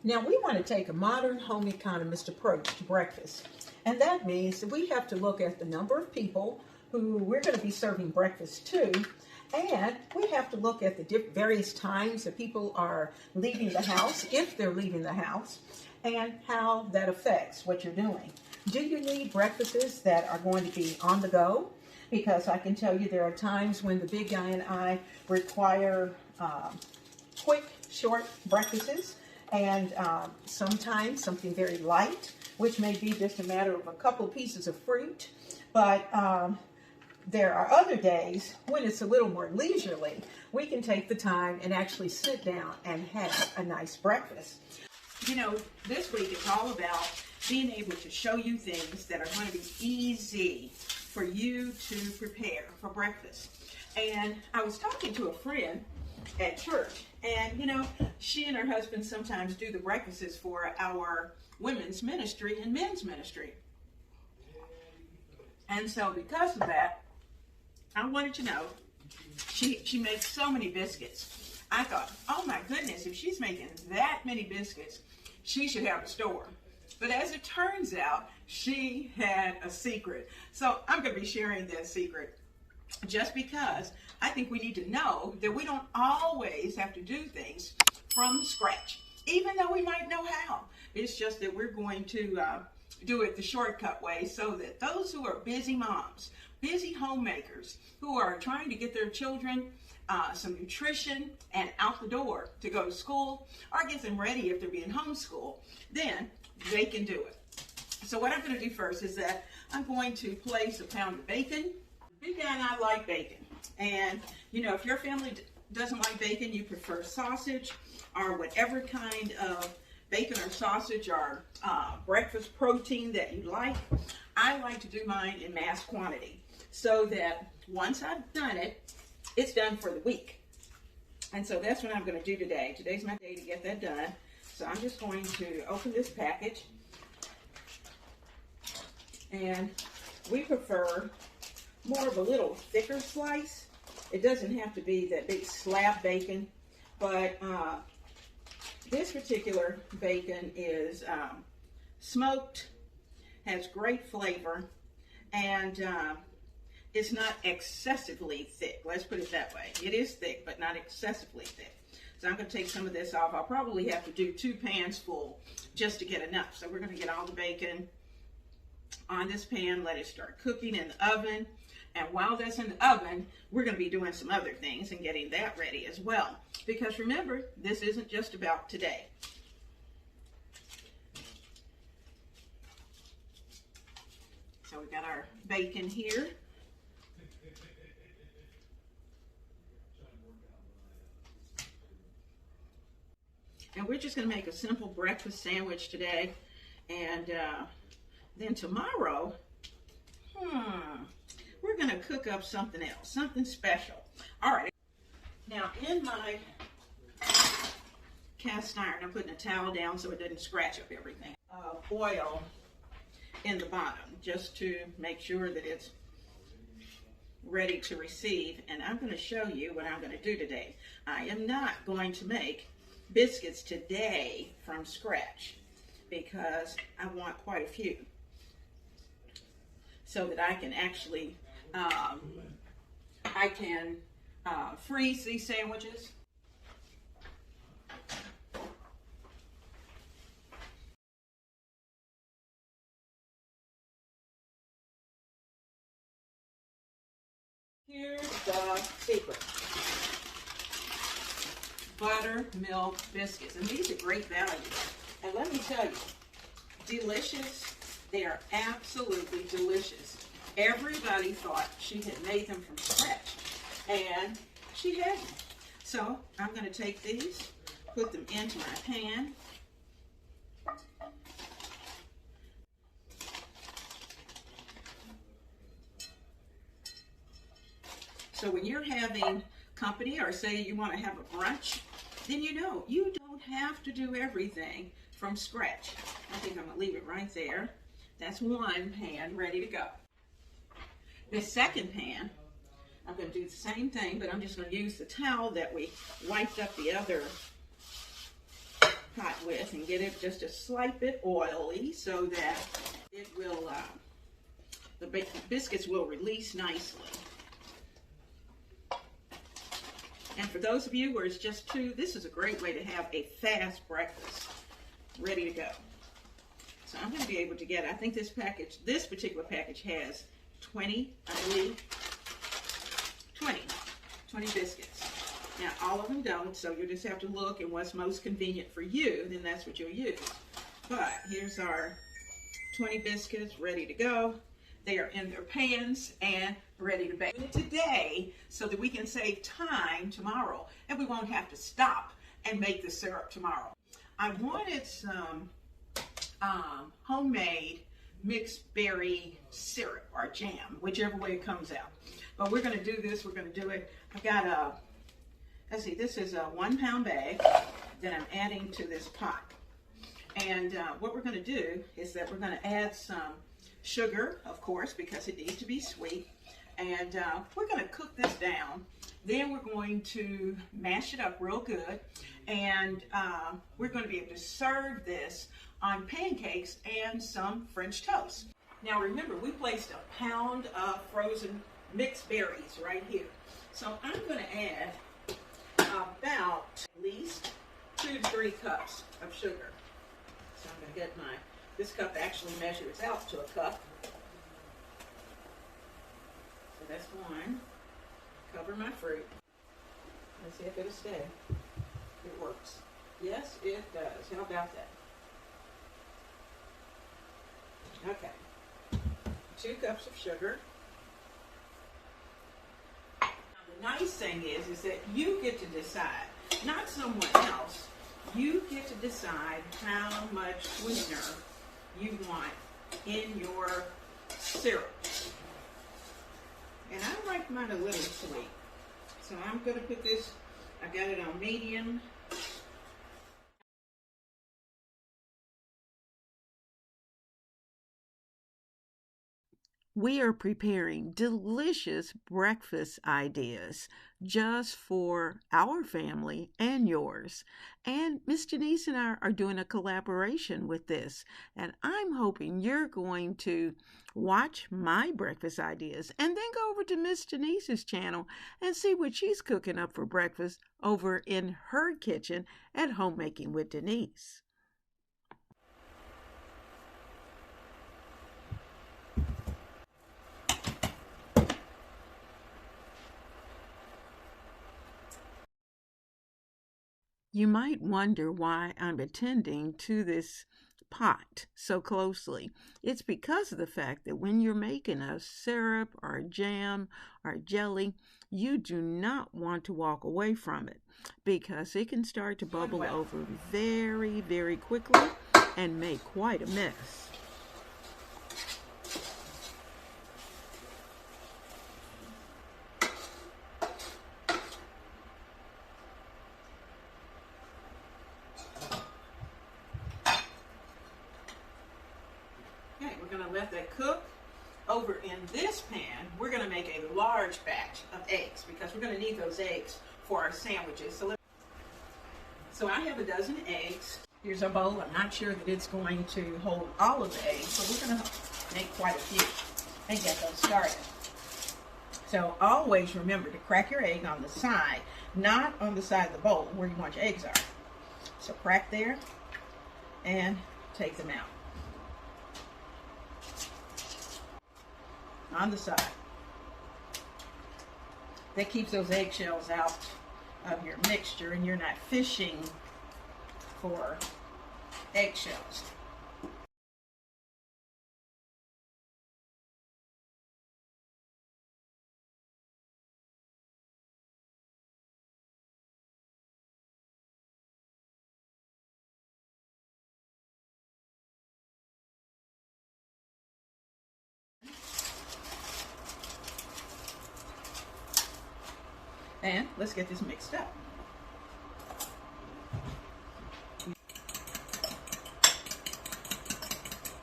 Now we want to take a modern home economist approach to breakfast. And that means that we have to look at the number of people who we're going to be serving breakfast to. And we have to look at the various times that people are leaving the house, if they're leaving the house, and how that affects what you're doing. Do you need breakfasts that are going to be on the go? Because I can tell you there are times when the big guy and I require quick, short breakfasts, and sometimes something very light, which may be just a matter of a couple pieces of fruit. But there are other days when it's a little more leisurely. We can take the time and actually sit down and have a nice breakfast. You know, this week it's all about being able to show you things that are going to be easy for you to prepare for breakfast. And I was talking to a friend at church, and you know, she and her husband sometimes do the breakfasts for our women's ministry and men's ministry. And so because of that, I wanted to know, she makes so many biscuits. I thought, oh my goodness, if she's making that many biscuits, she should have a store. But as it turns out, she had a secret. So I'm going to be sharing that secret just because I think we need to know that we don't always have to do things from scratch, even though we might know how. It's just that we're going to do it the shortcut way so that those who are busy moms, busy homemakers, who are trying to get their children some nutrition and out the door to go to school, or get them ready if they're being homeschooled, then they can do it. So what I'm going to do first is that I'm going to place a pound of bacon. Big guy and I like bacon. And, you know, if your family doesn't like bacon, you prefer sausage or whatever kind of bacon or sausage or breakfast protein that you like. I like to do mine in mass quantity so that once I've done it, it's done for the week. And so that's what I'm going to do today. Today's my day to get that done. So I'm just going to open this package. And we prefer more of a little thicker slice. It doesn't have to be that big slab bacon, but this particular bacon is smoked, has great flavor, and it's not excessively thick. Let's put it that way. It is thick, but not excessively thick. So I'm going to take some of this off. I'll probably have to do 2 pans full just to get enough. So we're going to get all the bacon on this pan, let it start cooking in the oven. And while that's in the oven, we're going to be doing some other things and getting that ready as well. Because remember, this isn't just about today. So we've got our bacon here. And we're just going to make a simple breakfast sandwich today. And then tomorrow, we're going to cook up something else, something special. All right. Now, in my cast iron, I'm putting a towel down so it doesn't scratch up everything. Oil in the bottom, just to make sure that it's ready to receive. And I'm going to show you what I'm going to do today. I am not going to make biscuits today from scratch because I want quite a few so that I can actually freeze these sandwiches. Here's the secret. Buttermilk biscuits, and these are great value. And let me tell you, delicious. They are absolutely delicious. Everybody thought she had made them from scratch, and she hadn't. So I'm going to take these, put them into my pan. So when you're having company, or say you want to have a brunch, then you know you don't have to do everything from scratch. I think I'm going to leave it right there. That's one pan ready to go. The second pan, I'm going to do the same thing, but I'm just going to use the towel that we wiped up the other pot with and get it just a slight bit oily so that it will, the biscuits will release nicely. And for those of you where it's just two, this is a great way to have a fast breakfast ready to go. So I'm going to be able to get, I think this particular package has 20, I believe, 20 biscuits. Now, all of them don't, so you just have to look and what's most convenient for you, then that's what you'll use. But here's our 20 biscuits ready to go. They are in their pans and ready to bake today so that we can save time tomorrow and we won't have to stop and make the syrup tomorrow. I wanted some homemade mixed berry syrup or jam, whichever way it comes out. But we're going to do this. We're going to do it. I've got a, let's see, this is a 1 pound bag that I'm adding to this pot. And what we're going to do is that we're going to add some sugar, of course, because it needs to be sweet. And we're going to cook this down. Then we're going to mash it up real good. And we're going to be able to serve this on pancakes and some French toast. Now remember, we placed a pound of frozen mixed berries right here. So I'm going to add about at least 2 to 3 cups of sugar. So I'm going to get this cup actually measures out to a cup. So that's 1. Cover my fruit. Let's see if it'll stay. It works. Yes, it does. How about that? Okay. 2 cups of sugar. Now, the nice thing is that you get to decide, not someone else. You get to decide how much sweetener you want in your syrup. And I like mine a little sweet. So I'm going to put this, I got it on medium. We are preparing delicious breakfast ideas just for our family and yours. And Miss Denise and I are doing a collaboration with this. And I'm hoping you're going to watch my breakfast ideas and then go over to Miss Denise's channel and see what she's cooking up for breakfast over in her kitchen at Homemaking with Denise. You might wonder why I'm attending to this pot so closely. It's because of the fact that when you're making a syrup or a jam or jelly, you do not want to walk away from it because it can start to bubble over very, very quickly and make quite a mess. We're going to let that cook. Over in this pan, we're going to make a large batch of eggs because we're going to need those eggs for our sandwiches. So I have a dozen eggs. Here's our bowl. I'm not sure that it's going to hold all of the eggs, but we're going to make quite a few and get those started. So always remember to crack your egg on the side, not on the side of the bowl where you want your eggs are. So crack there and take them out. On the side. That keeps those eggshells out of your mixture and you're not fishing for eggshells. And let's get this mixed up.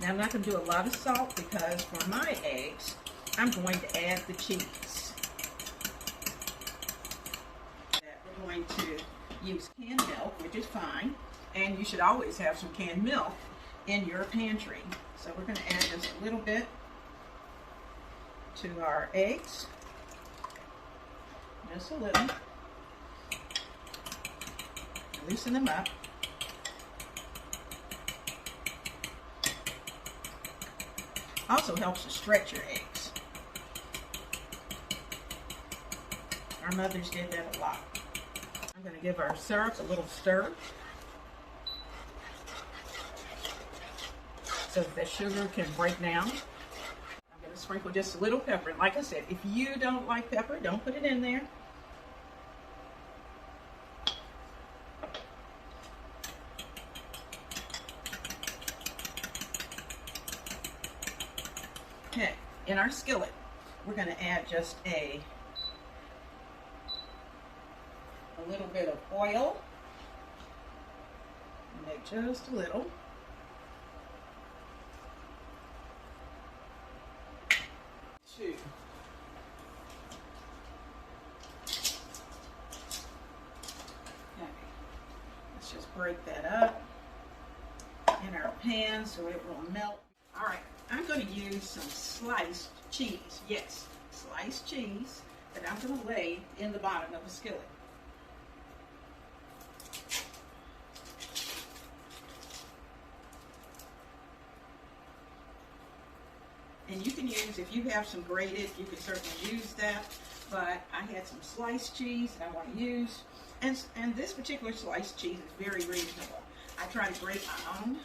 Now I'm not going to do a lot of salt because for my eggs, I'm going to add the cheese. We're going to use canned milk, which is fine. And you should always have some canned milk in your pantry. So we're going to add just a little bit to our eggs. Just a little. Loosen them up. Also helps to stretch your eggs. Our mothers did that a lot. I'm going to give our syrup a little stir so that the sugar can break down. I'm going to sprinkle just a little pepper. And like I said, if you don't like pepper, don't put it in there. Okay, in our skillet, we're going to add just a little bit of oil. Make just a little. Two. Okay. Let's just break that up in our pan so it will melt. All right, I'm going to use some sliced cheese. Yes, sliced cheese that I'm going to lay in the bottom of the skillet. And you can use, if you have some grated, you can certainly use that. But I had some sliced cheese that I want to use. And this particular sliced cheese is very reasonable. I try to grate my own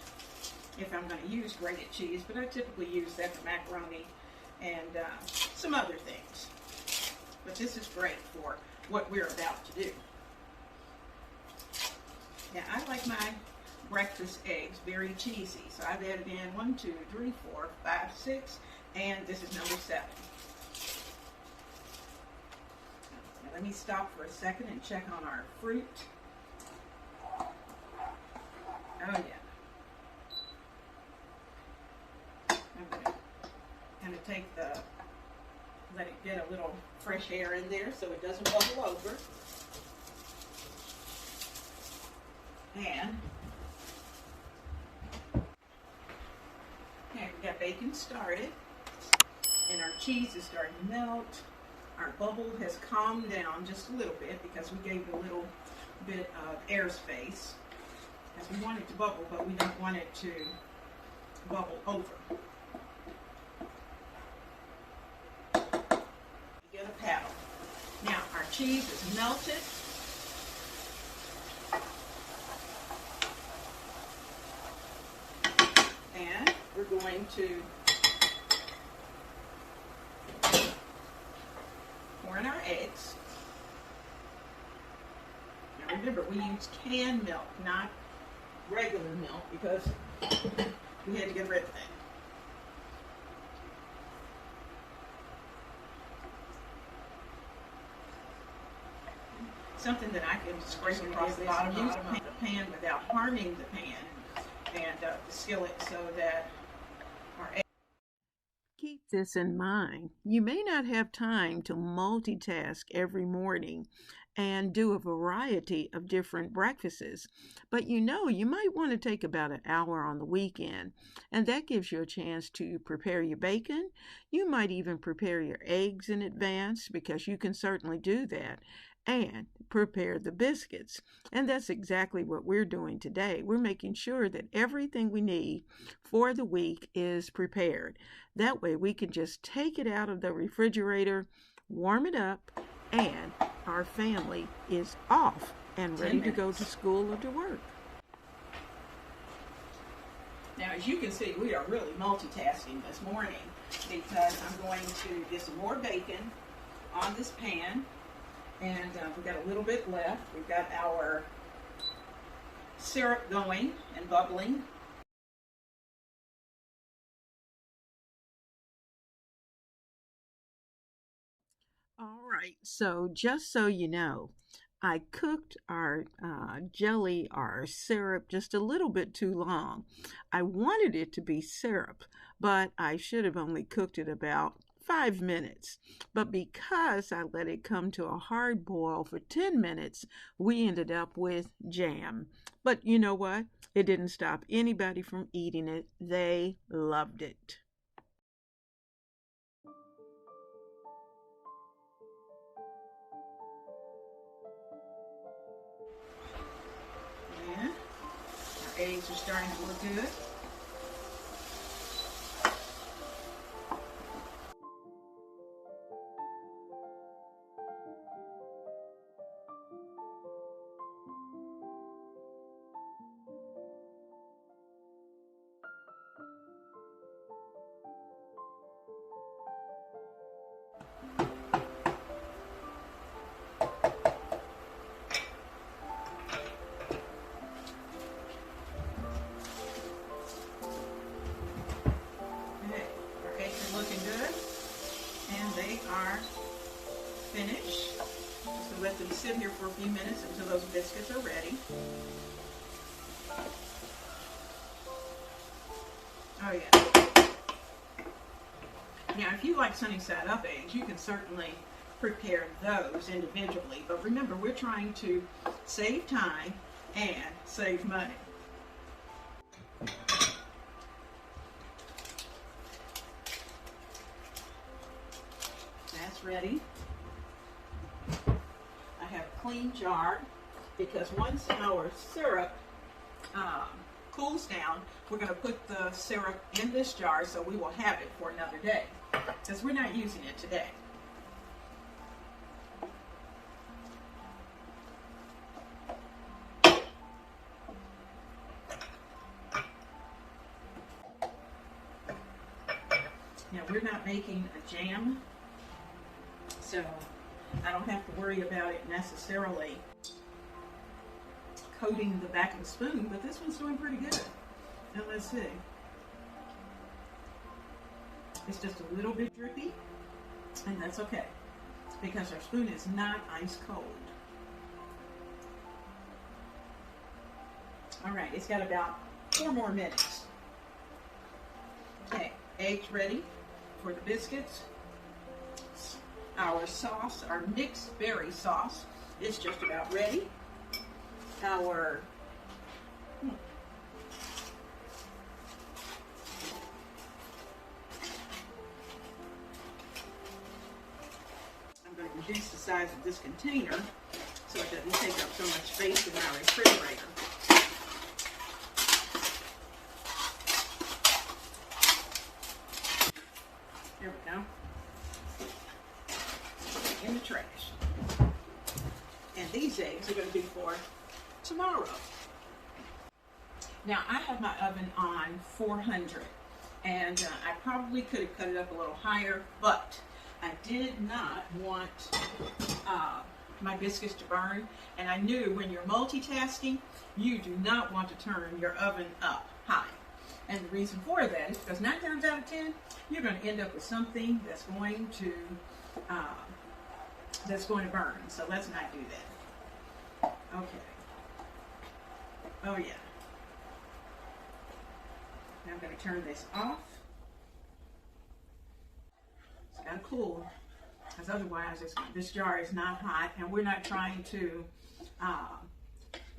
if I'm going to use grated cheese, but I typically use that for macaroni and some other things. But this is great for what we're about to do. Now, I like my breakfast eggs very cheesy, so I've added in 1, 2, 3, 4, 5, 6, and this is number 7. Now, let me stop for a second and check on our fruit. Oh yeah. I'm going to kind of take let it get a little fresh air in there so it doesn't bubble over. And okay, we got bacon started, and our cheese is starting to melt. Our bubble has calmed down just a little bit because we gave it a little bit of air space, as we want it to bubble, but we don't want it to bubble over. You get a paddle. Now our cheese is melted. And we're going to pour in our eggs. Now remember, we use canned milk, not regular milk, because we had to get rid of that. Something that I can sprinkle across the bottom of the pan without harming the pan and the skillet, so that our eggs. Keep this in mind. You may not have time to multitask every morning and do a variety of different breakfasts, but you might want to take about an hour on the weekend, and that gives you a chance to prepare your bacon. You might even prepare your eggs in advance, because you can certainly do that, and prepare the biscuits. And that's exactly what we're doing today. We're making sure that everything we need for the week is prepared. That way we can just take it out of the refrigerator, warm it up, and our family is off and ready to go to school or to work. Now, as you can see, we are really multitasking this morning, because I'm going to get some more bacon on this pan. And we've got a little bit left. We've got our syrup going and bubbling. All right, so just so you know, I cooked our jelly, our syrup, just a little bit too long. I wanted it to be syrup, but I should have only cooked it about 5 minutes. But because I let it come to a hard boil for 10 minutes, we ended up with jam. But you know what? It didn't stop anybody from eating it. They loved it. Yeah, our eggs are starting to look good. Looking good, and they are finished. Just let them sit here for a few minutes until those biscuits are ready. Oh yeah. Now, if you like sunny side up eggs, you can certainly prepare those individually. But remember, we're trying to save time and save money. That's ready. I have a clean jar because once our syrup cools down, we're going to put the syrup in this jar so we will have it for another day because we're not using it today. Now, we're not making a jam, so I don't have to worry about it necessarily coating the back of the spoon, but this one's doing pretty good. Now let's see. It's just a little bit drippy, and that's okay because our spoon is not ice cold. All right, it's got about 4 more minutes. Okay, eggs ready for the biscuits. Our sauce, our mixed berry sauce, is just about ready. Our I'm going to reduce the size of this container so it doesn't take up so much space in our refrigerator. There we go. In the trash. And these eggs are going to be for tomorrow. Now, I have my oven on 400, and I probably could have cut it up a little higher, but I did not want my biscuits to burn, and I knew when you're multitasking, you do not want to turn your oven up high. And the reason for that is because 9 times out of 10, you're going to end up with something that's going to burn. So let's not do that. Okay. Oh yeah. Now I'm going to turn this off. It's got to cool, because otherwise this jar is not hot, and we're not trying to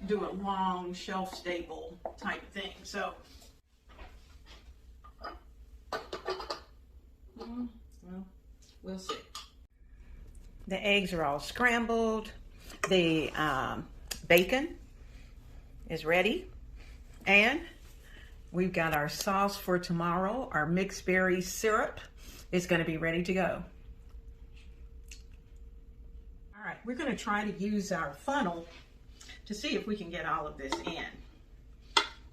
do a long shelf stable type thing. So, well, we'll see. The eggs are all scrambled. The bacon is ready. And we've got our sauce for tomorrow. Our mixed berry syrup is going to be ready to go. All right, we're going to try to use our funnel to see if we can get all of this in.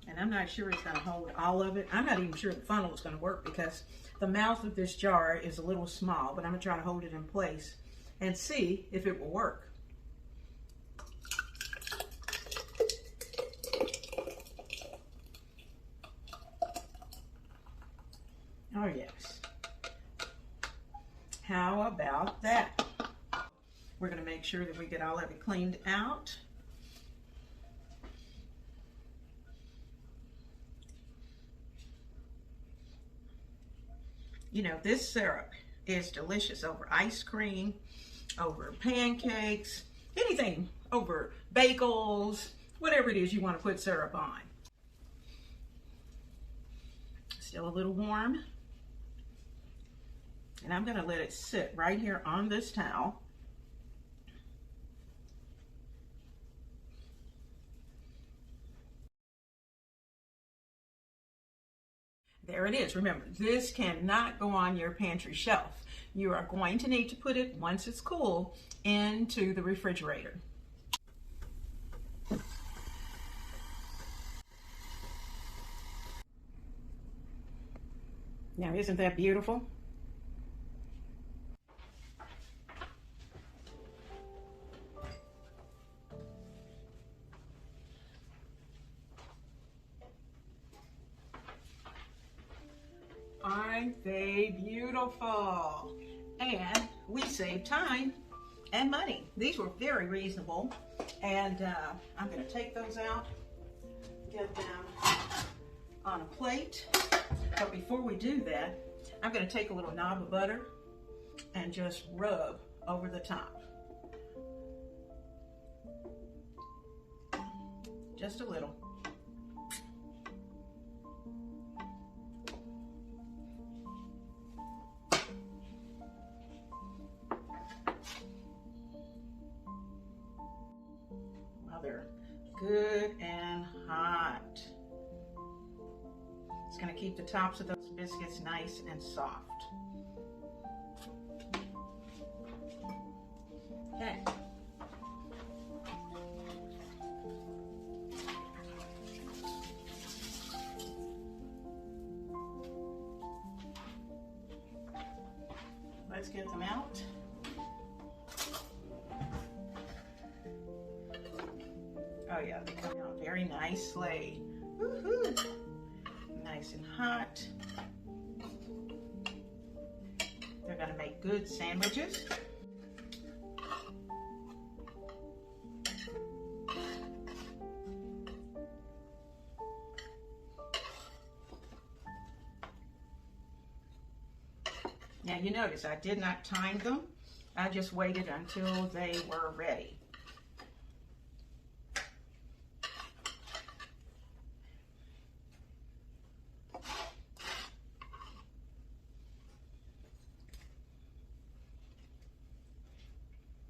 And I'm not sure it's going to hold all of it. I'm not even sure the funnel is going to work because the mouth of this jar is a little small, but I'm going to try to hold it in place and see if it will work. Oh yes. How about that? We're going to make sure that we get all of it cleaned out. You know, this syrup is delicious over ice cream, over pancakes, anything, over bagels, whatever it is you want to put syrup on. Still a little warm. And I'm going to let it sit right here on this towel. There it is. Remember, this cannot go on your pantry shelf. You are going to need to put it, once it's cool, into the refrigerator. Now, isn't that beautiful? Aren't they beautiful? And we save time and money. These were very reasonable. And I'm going to take those out, get them on a plate. But before we do that, I'm going to take a little knob of butter and just rub over the top. Just a little. While they're good and hot. It's going to keep the tops of those biscuits nice and soft. Okay. Let's get them out. Oh yeah, they come out very nicely. Woohoo! Nice and hot. They're going to make good sandwiches. Now you notice I did not time them. I just waited until they were ready.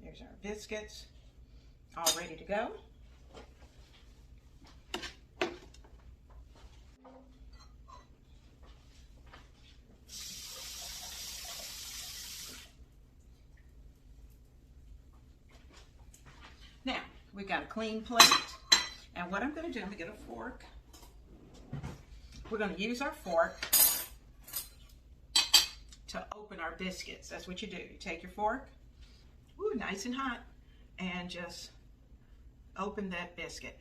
There's our biscuits, all ready to go. Now, we've got a clean plate, and what I'm going to do, I'm going to get a fork. We're going to use our fork to open our biscuits. That's what you do. You take your fork, ooh, nice and hot, and just open that biscuit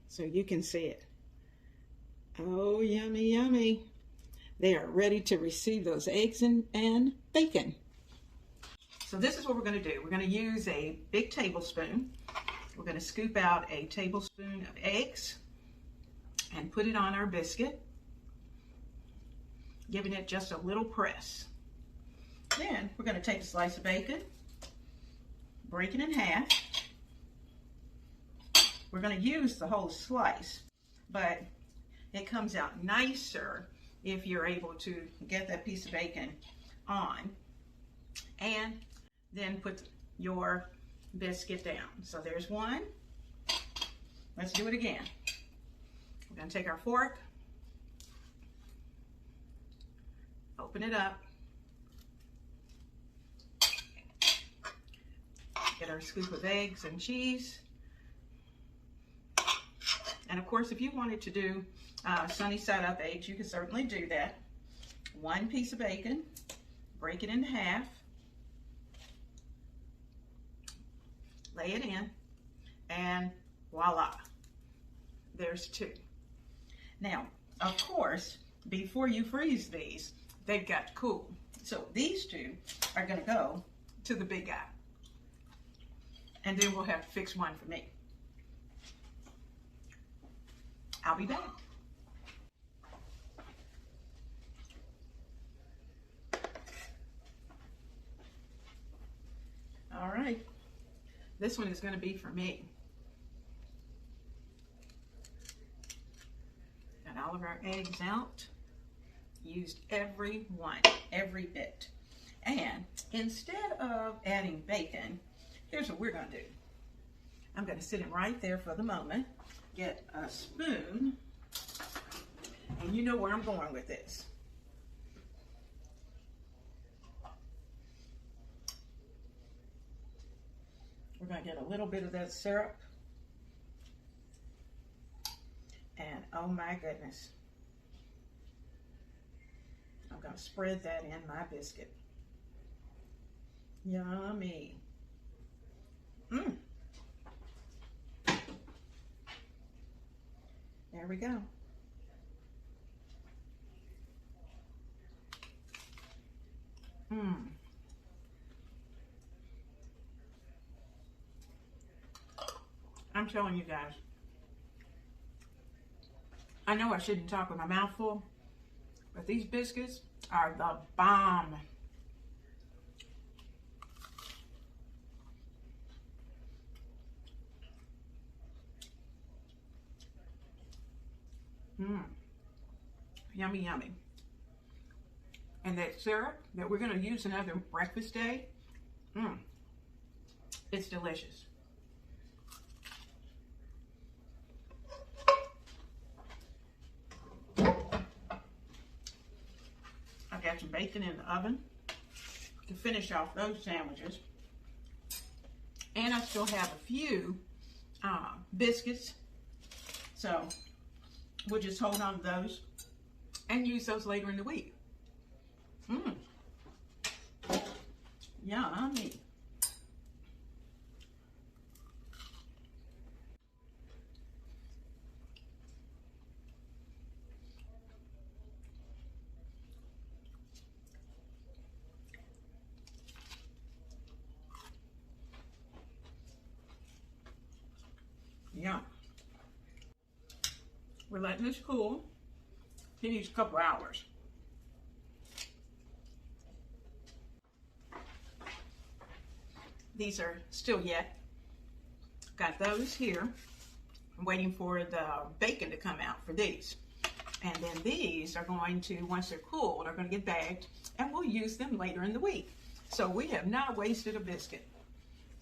so you can see it. Oh, yummy, yummy. They are ready to receive those eggs and bacon. So this is what we're going to do. We're going to use a big tablespoon. We're going to scoop out a tablespoon of eggs and put it on our biscuit, giving it just a little press. Then we're going to take a slice of bacon, break it in half. We're going to use the whole slice, but it comes out nicer if you're able to get that piece of bacon on and then put your biscuit down. So there's one. Let's do it again. We're going to take our fork, open it up, get our scoop of eggs and cheese. And of course, if you wanted to do sunny side up eggs, you can certainly do that. One piece of bacon, break it in half, lay it in, and voila, there's two. Now, of course, before you freeze these, they've got to cool. So these two are going to go to the big guy. And then we'll have to fix one for me. I'll be back. This one is going to be for me. Got all of our eggs out. Used every one, every bit. And instead of adding bacon, here's what we're going to do. I'm going to sit it right there for the moment. Get a spoon. And you know where I'm going with this. We're going to get a little bit of that syrup. And oh my goodness. I'm going to spread that in my biscuit. Yummy. Mmm. There we go. Mmm. I'm telling you guys, I know I shouldn't talk with my mouth full, but these biscuits are the bomb. Mmm. Yummy, yummy. And that syrup that we're going to use another breakfast day, it's delicious. I got some bacon in the oven to finish off those sandwiches. And I still have a few biscuits. So we'll just hold on to those and use those later in the week. Mmm. Yummy. Yum. We're letting this cool. It needs a couple hours. These are still yet. Got those here. I'm waiting for the bacon to come out for these. And then these are going to, once they're cooled, are going to get bagged, and we'll use them later in the week. So we have not wasted a biscuit.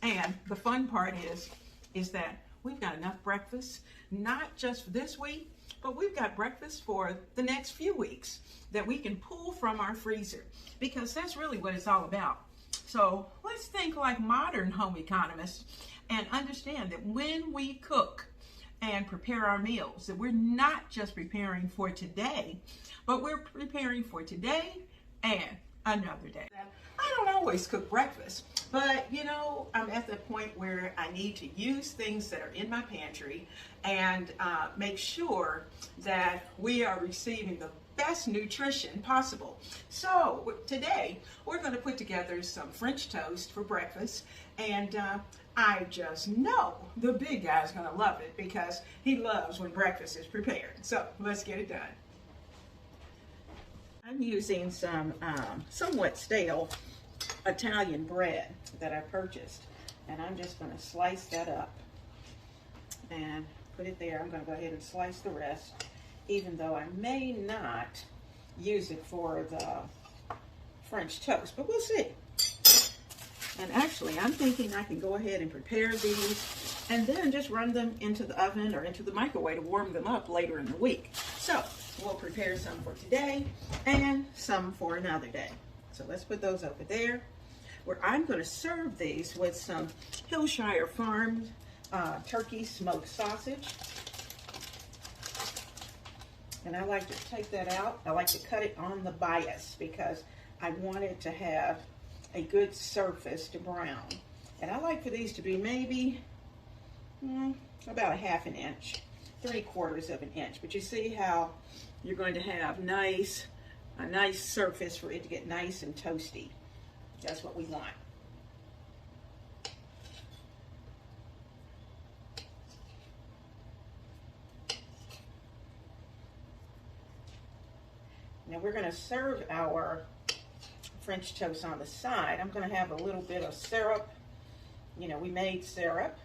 And the fun part is that we've got enough breakfast, not just for this week, but we've got breakfast for the next few weeks that we can pull from our freezer, because that's really what it's all about. So let's think like modern home economists and understand that when we cook and prepare our meals, that we're not just preparing for today, but we're preparing for today and another day. I don't always cook breakfast, but you know, I'm at the point where I need to use things that are in my pantry and make sure that we are receiving the best nutrition possible. So today we're going to put together some French toast for breakfast, and I just know the big guy's going to love it because he loves when breakfast is prepared. So let's get it done. I'm using some somewhat stale Italian bread that I purchased, and I'm just going to slice that up and put it there. I'm going to go ahead and slice the rest, even though I may not use it for the French toast, but we'll see. And actually, I'm thinking I can go ahead and prepare these and then just run them into the oven or into the microwave to warm them up later in the week. So we'll prepare some for today and some for another day. So let's put those over there, where I'm going to serve these with some Hillshire Farm turkey smoked sausage. And I like to take that out. I like to cut it on the bias because I want it to have a good surface to brown. And I like for these to be maybe about a half an inch, 3/4 of an inch. But you see how you're going to have a nice surface for it to get nice and toasty. That's what we want. Now we're going to serve our French toast on the side. I'm going to have a little bit of syrup we made syrup.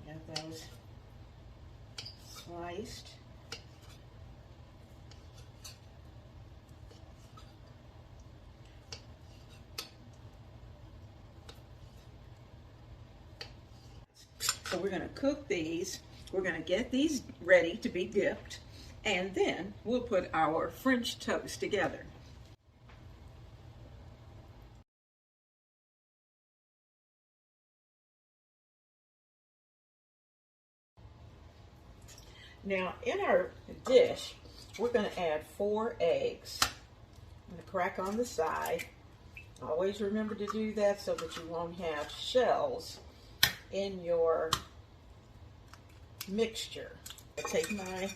We got those sliced. So we're going to cook these. We're going to get these ready to be dipped, and then we'll put our French toast together. Now, in our dish, we're going to add 4 eggs. I'm going to crack on the side. Always remember to do that so that you won't have shells in your mixture. I take my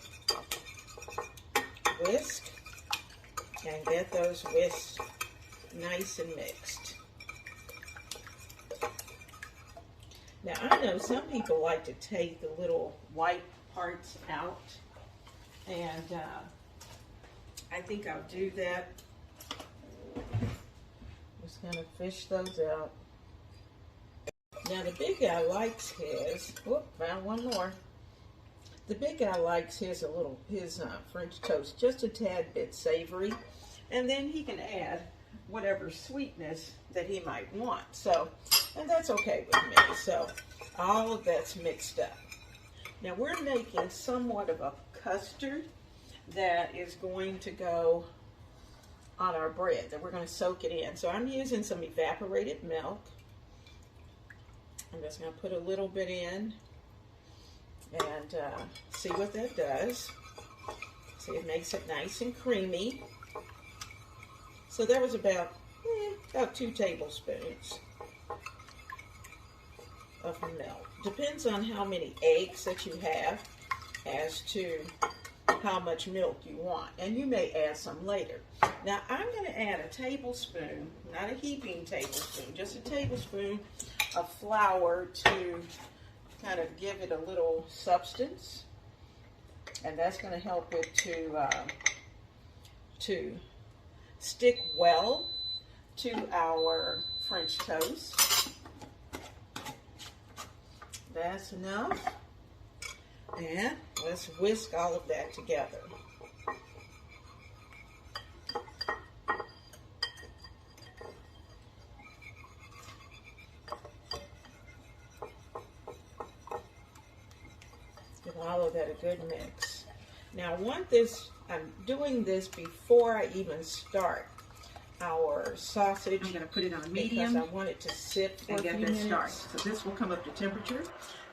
whisk and get those whisks nice and mixed. Now, I know some people like to take the little white parts out, and I think I'll do that. Just gonna fish those out. Now the big guy likes his. Whoop! Found one more. The big guy likes his French toast just a tad bit savory, and then he can add whatever sweetness that he might want. So, and that's okay with me. So, all of that's mixed up. Now we're making somewhat of a custard that is going to go on our bread, that we're going to soak it in. So I'm using some evaporated milk. I'm just going to put a little bit in and see what that does. See, it makes it nice and creamy. So that was about 2 tablespoons of milk. Depends on how many eggs that you have as to how much milk you want, and you may add some later. Now I'm going to add a tablespoon, not a heaping tablespoon, just a tablespoon of flour to kind of give it a little substance, and that's going to help it to stick well to our French toast. That's enough. And let's whisk all of that together. Give all of that a good mix. Now I'm doing this before I even start our sausage. I'm going to put it on medium because I want it to sit for a few minutes. Start. So this will come up to temperature.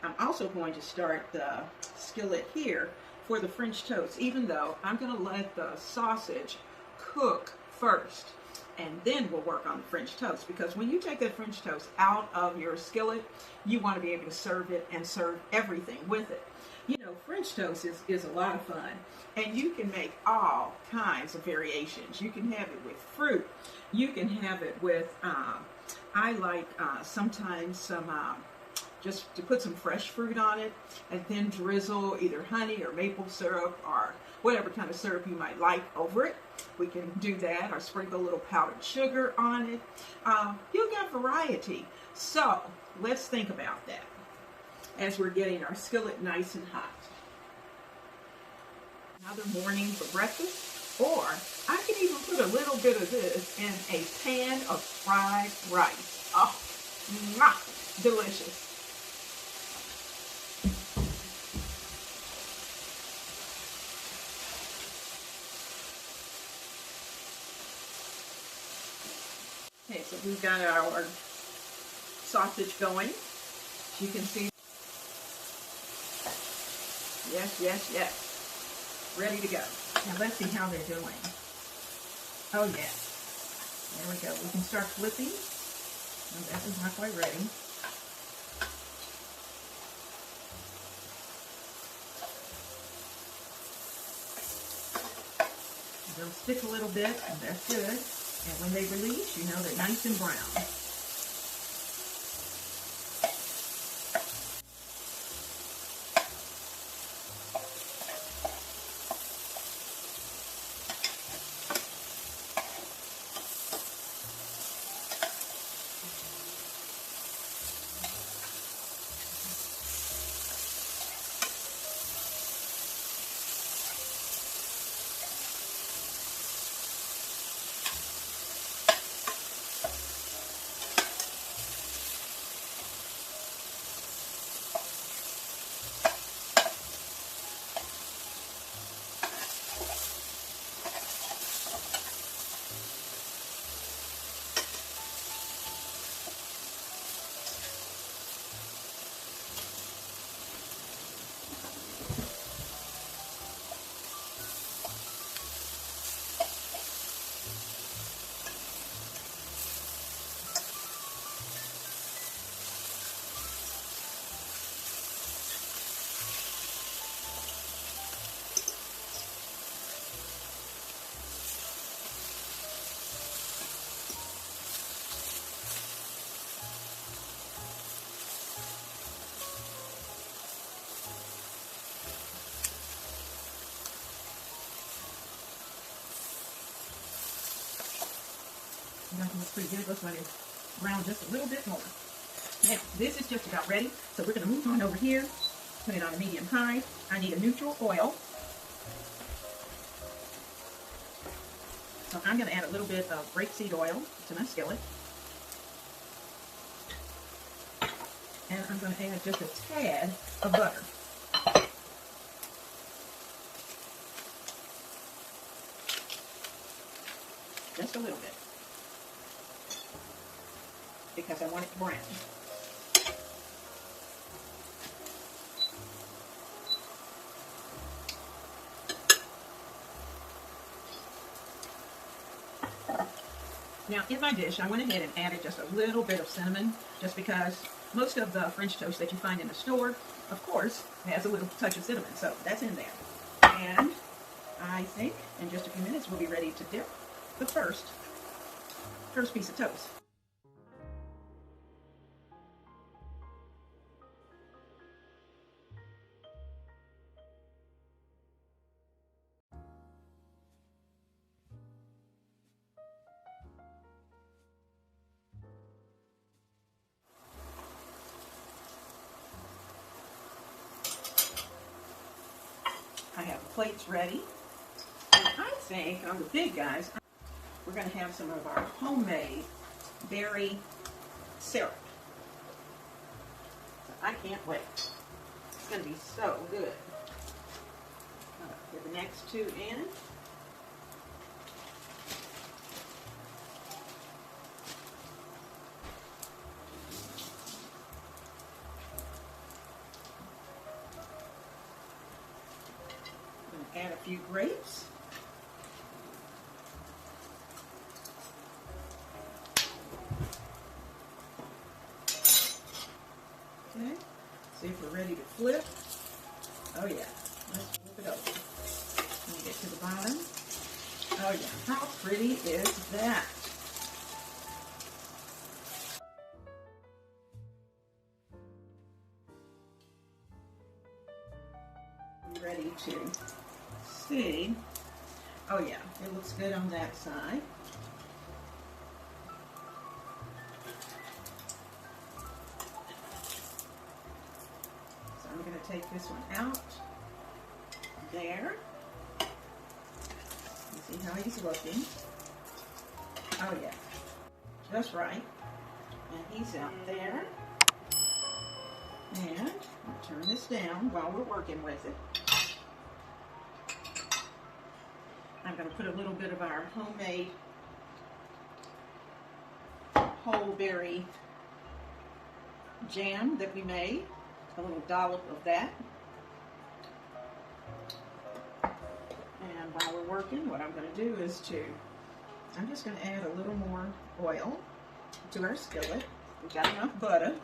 I'm also going to start the skillet here for the French toast, even though I'm going to let the sausage cook first, and then we'll work on the French toast, because when you take that French toast out of your skillet, you want to be able to serve it and serve everything with it. French toast is a lot of fun, and you can make all kinds of variations. You can have it with fruit. You can have it with, I like sometimes some, just to put some fresh fruit on it, and then drizzle either honey or maple syrup or whatever kind of syrup you might like over it. We can do that, or sprinkle a little powdered sugar on it. You'll get variety. So let's think about that as we're getting our skillet nice and hot. Another morning for breakfast, or I can even put a little bit of this in a pan of fried rice. Oh, delicious. Okay, so we've got our sausage going. As you can see, yes. Ready to go. Now let's see how they're doing. Oh yeah. There we go. We can start flipping. Oh, that is not quite ready. They'll stick a little bit, and that's good. And when they release, you know they're nice and brown. That looks pretty good. Let's let it brown just a little bit more. Now, this is just about ready, so we're going to move on over here. Put it on a medium high. I need a neutral oil. So I'm going to add a little bit of grapeseed oil to my skillet. And I'm going to add just a tad of butter. Just a little bit. Because I want it brown. Now, in my dish, I went ahead and added just a little bit of cinnamon, just because most of the French toast that you find in the store, of course, has a little touch of cinnamon, so that's in there. And I think in just a few minutes we'll be ready to dip the first piece of toast. I have the plates ready, and I think on the big guys, we're going to have some of our homemade berry syrup. I can't wait. It's going to be so good. Get the next two in. Add a few grapes. Okay, see if we're ready to flip. Oh yeah, let's flip it over. Let me get to the bottom. Oh yeah, how pretty is that? Ready to see. Oh yeah, it looks good on that side. So I'm going to take this one out. There. You see how he's looking. Oh yeah, just right. And he's out there. And I'll turn this down while we're working with it. I'm going to put a little bit of our homemade whole berry jam that we made, a little dollop of that. And while we're working, what I'm going to do is I'm just going to add a little more oil to our skillet. We've got enough butter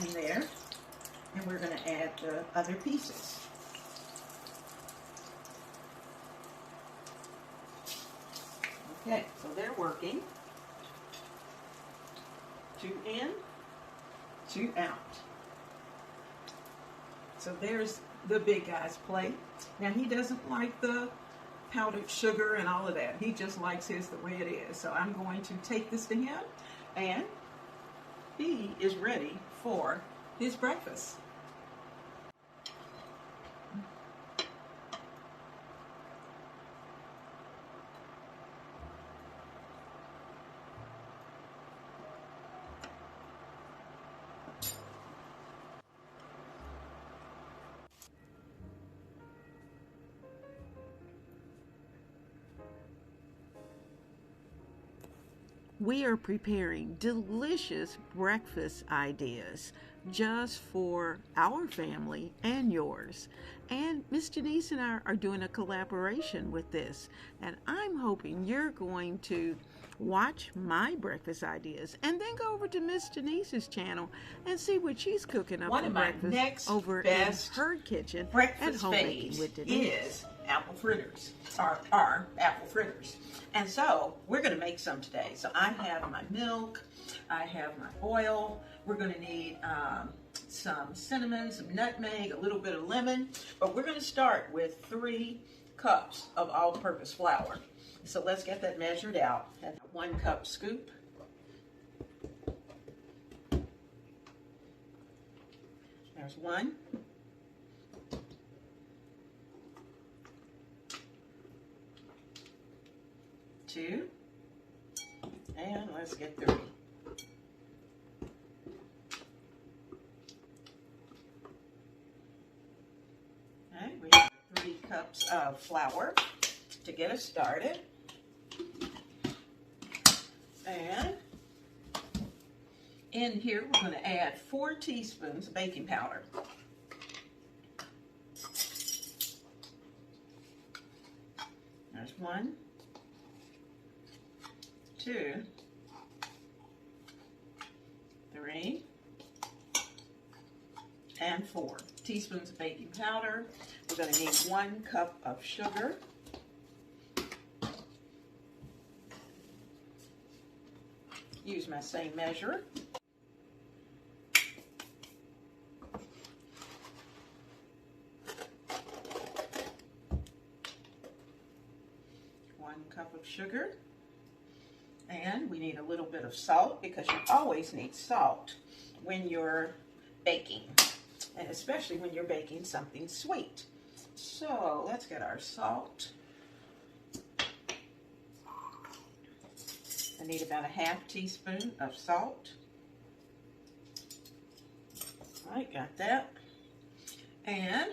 in there, and we're going to add the other pieces. Okay, so they're working. 2 in, 2 out. So there's the big guy's plate. Now he doesn't like the powdered sugar and all of that. He just likes his the way it is. So I'm going to take this to him, and he is ready for his breakfast. We are preparing delicious breakfast ideas just for our family and yours. And Miss Denise and I are doing a collaboration with this. And I'm hoping you're going to watch my breakfast ideas and then go over to Miss Denise's channel and see what she's cooking up One for of my breakfast next over in best her kitchen at breakfast Homemaking phase with Denise. is apple fritters, or apple fritters. And so we're going to make some today. So I have my milk, I have my oil. We're going to need some cinnamon, some nutmeg, a little bit of lemon. But we're going to start with 3 cups of all-purpose flour. So let's get that measured out. And 1 cup scoop. There's 1. 2. And let's get 3. Okay, we have 3 cups of flour to get us started. And in here, we're going to add 4 teaspoons of baking powder. There's 1, 2, 3, and 4 teaspoons of baking powder. We're going to need 1 cup of sugar. Use my same measure. 1 cup of sugar. And we need a little bit of salt, because you always need salt when you're baking, and especially when you're baking something sweet. So let's get our salt. I need about a ½ teaspoon of salt. All right, got that. And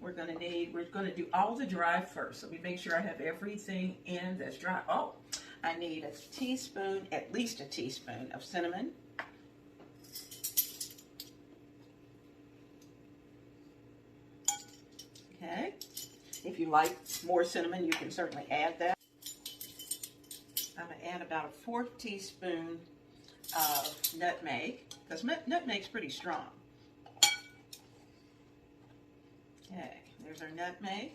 we're going to do all the dry first. So let me make sure I have everything in that's dry. Oh, I need a teaspoon, at least a teaspoon of cinnamon. Okay. If you like more cinnamon, you can certainly add that. I'm going to add about a 1/4 teaspoon of nutmeg, because nutmeg's pretty strong. Okay, there's our nutmeg.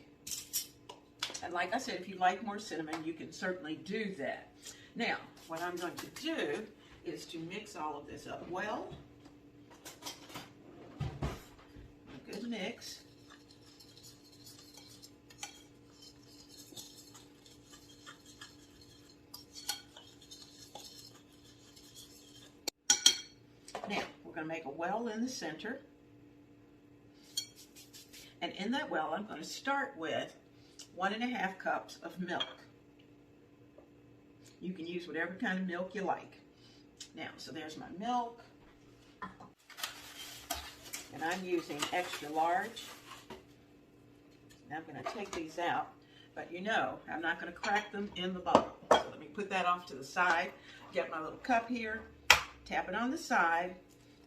And like I said, if you like more cinnamon, you can certainly do that. Now, what I'm going to do is to mix all of this up well. A good mix. Now, we're going to make a well in the center. And in that well, I'm going to start with 1½ cups of milk. You can use whatever kind of milk you like. Now, so there's my milk. And I'm using extra large. Now I'm going to take these out. But you know, I'm not going to crack them in the bowl. So let me put that off to the side. Get my little cup here. Tap it on the side,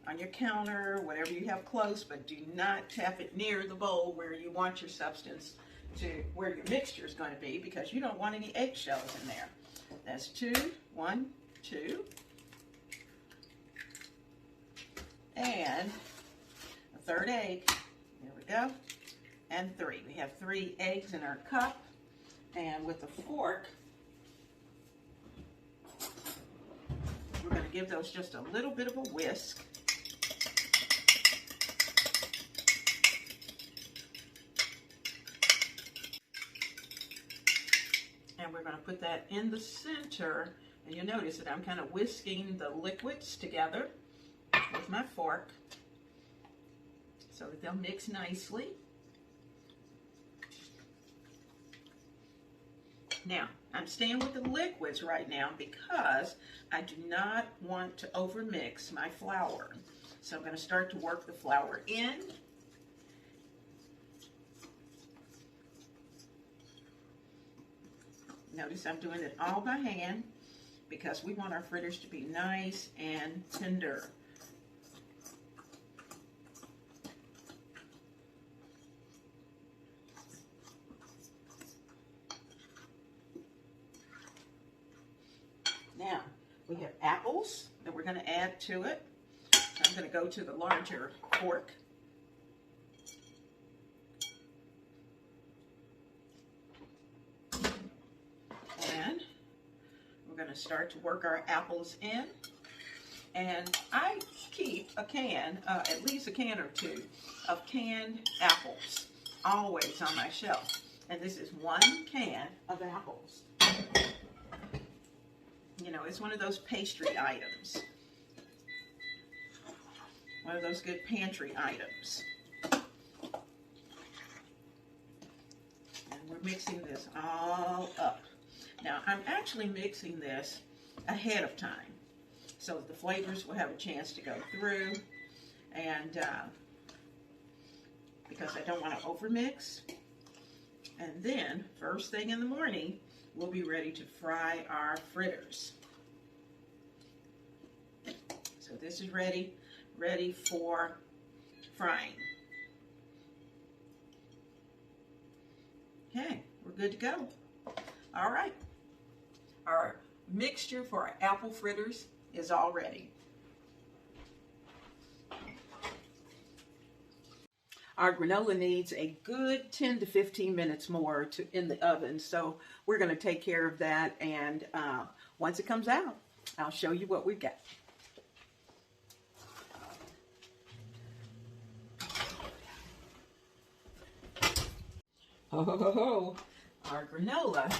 on your counter, whatever you have close, but do not tap it near the bowl where you want your substance to, where your mixture is going to be, because you don't want any eggshells in there. That's 2, 1, 2. And a 3rd egg. There we go. And 3. We have 3 eggs in our cup. And with a fork, we're going to give those just a little bit of a whisk. And we're going to put that in the center. And you'll notice that I'm kind of whisking the liquids together with my fork so that they'll mix nicely. Now, I'm staying with the liquids right now because I do not want to overmix my flour. So I'm going to start to work the flour in. Notice I'm doing it all by hand because we want our fritters to be nice and tender. Now, we have apples that we're going to add to it. So I'm going to go to the larger fork. And we're going to start to work our apples in. And I keep a can, at least a can or 2, of canned apples always on my shelf. And this is 1 can of apples. You know, it's one of those pastry items. One of those good pantry items. And we're mixing this all up. Now, I'm actually mixing this ahead of time so that the flavors will have a chance to go through, and because I don't want to overmix. And then, first thing in the morning, we'll be ready to fry our fritters. So this is ready for frying. Okay, we're good to go. All right, our mixture for our apple fritters is all ready. Our granola needs a good 10 to 15 minutes more in the oven, so we're going to take care of that, and once it comes out, I'll show you what we've got. Oh, our granola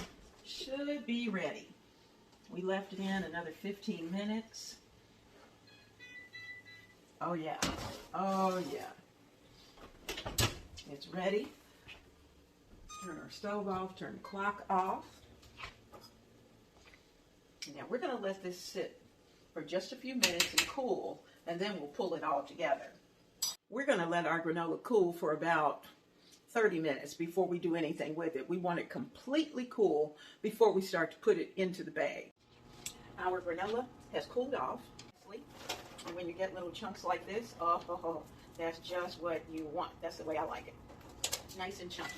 should be ready. We left it in another 15 minutes. Oh yeah, oh yeah. It's ready. Turn our stove off, turn the clock off. Now we're going to let this sit for just a few minutes and cool, and then we'll pull it all together. We're going to let our granola cool for about 30 minutes before we do anything with it. We want it completely cool before we start to put it into the bag. Our granola has cooled off. And when you get little chunks like this, oh, that's just what you want. That's the way I like it. Nice and chunky.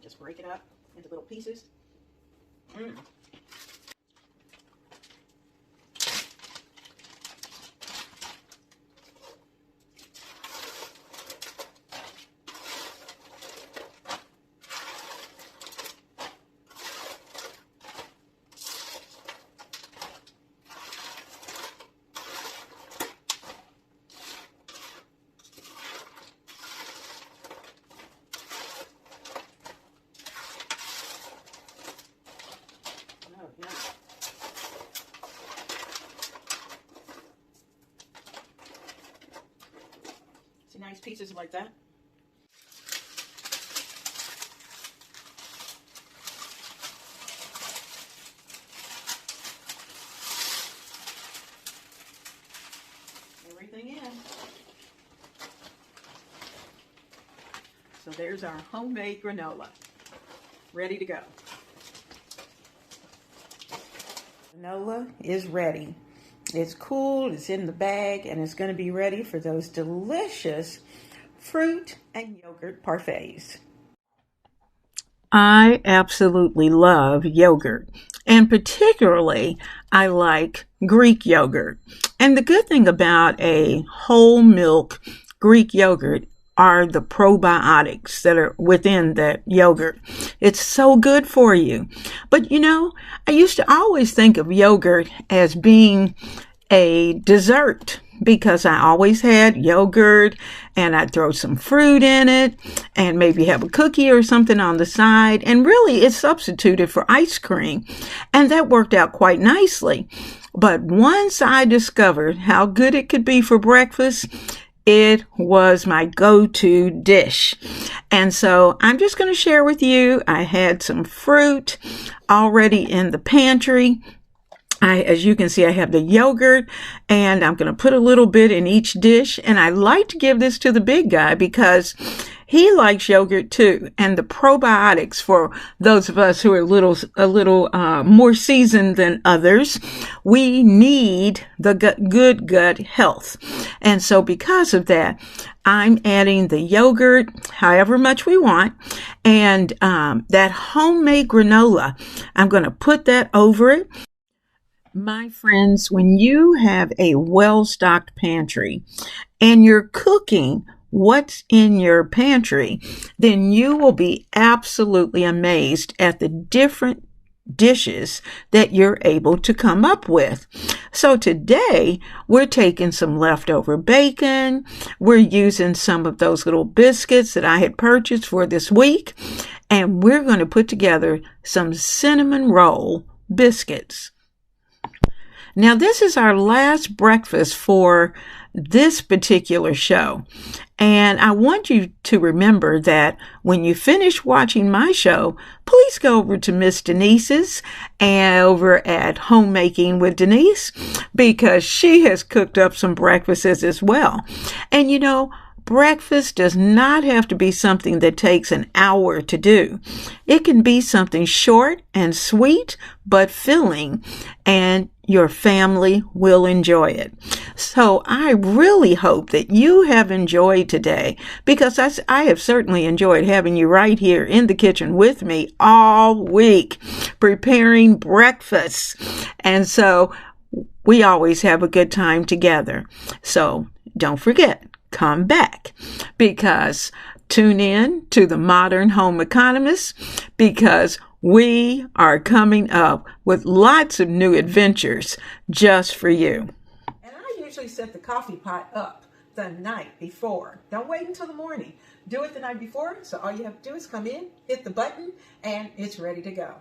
Just break it up into little pieces. See nice pieces like that? Everything in. So there's our homemade granola, ready to go. Granola is ready. It's cool, it's in the bag, and it's going to be ready for those delicious fruit and yogurt parfaits. I absolutely love yogurt, and particularly I like Greek yogurt. And the good thing about a whole milk Greek yogurt are the probiotics that are within that yogurt. It's so good for you. But you know, I used to always think of yogurt as being a dessert because I always had yogurt and I'd throw some fruit in it and maybe have a cookie or something on the side. And really it's substituted for ice cream. And that worked out quite nicely. But once I discovered how good it could be for breakfast, it was my go-to dish. And so I'm just going to share with you, I had some fruit already in the pantry. As you can see, I have the yogurt, and I'm going to put a little bit in each dish. And I like to give this to the big guy because he likes yogurt too. And the probiotics, for those of us who are a little more seasoned than others, we need the good gut health. And so because of that, I'm adding the yogurt, however much we want, and that homemade granola, I'm going to put that over it. My friends, when you have a well-stocked pantry and you're cooking what's in your pantry, then you will be absolutely amazed at the different dishes that you're able to come up with. So today we're taking some leftover bacon. We're using some of those little biscuits that I had purchased for this week, and we're going to put together some cinnamon roll biscuits. Now, this is our last breakfast for this particular show. And I want you to remember that when you finish watching my show, please go over to Miss Denise's and over at Homemaking with Denise, because she has cooked up some breakfasts as well. And you know, breakfast does not have to be something that takes an hour to do. It can be something short and sweet, but filling, and your family will enjoy it. So I really hope that you have enjoyed today, because I have certainly enjoyed having you right here in the kitchen with me all week, preparing breakfast. And so we always have a good time together. So don't forget, come back, because tune in to the Modern Home Economist, because we are coming up with lots of new adventures just for you. And I usually set the coffee pot up the night before. Don't wait until the morning. Do it the night before, so all you have to do is come in, hit the button, and it's ready to go.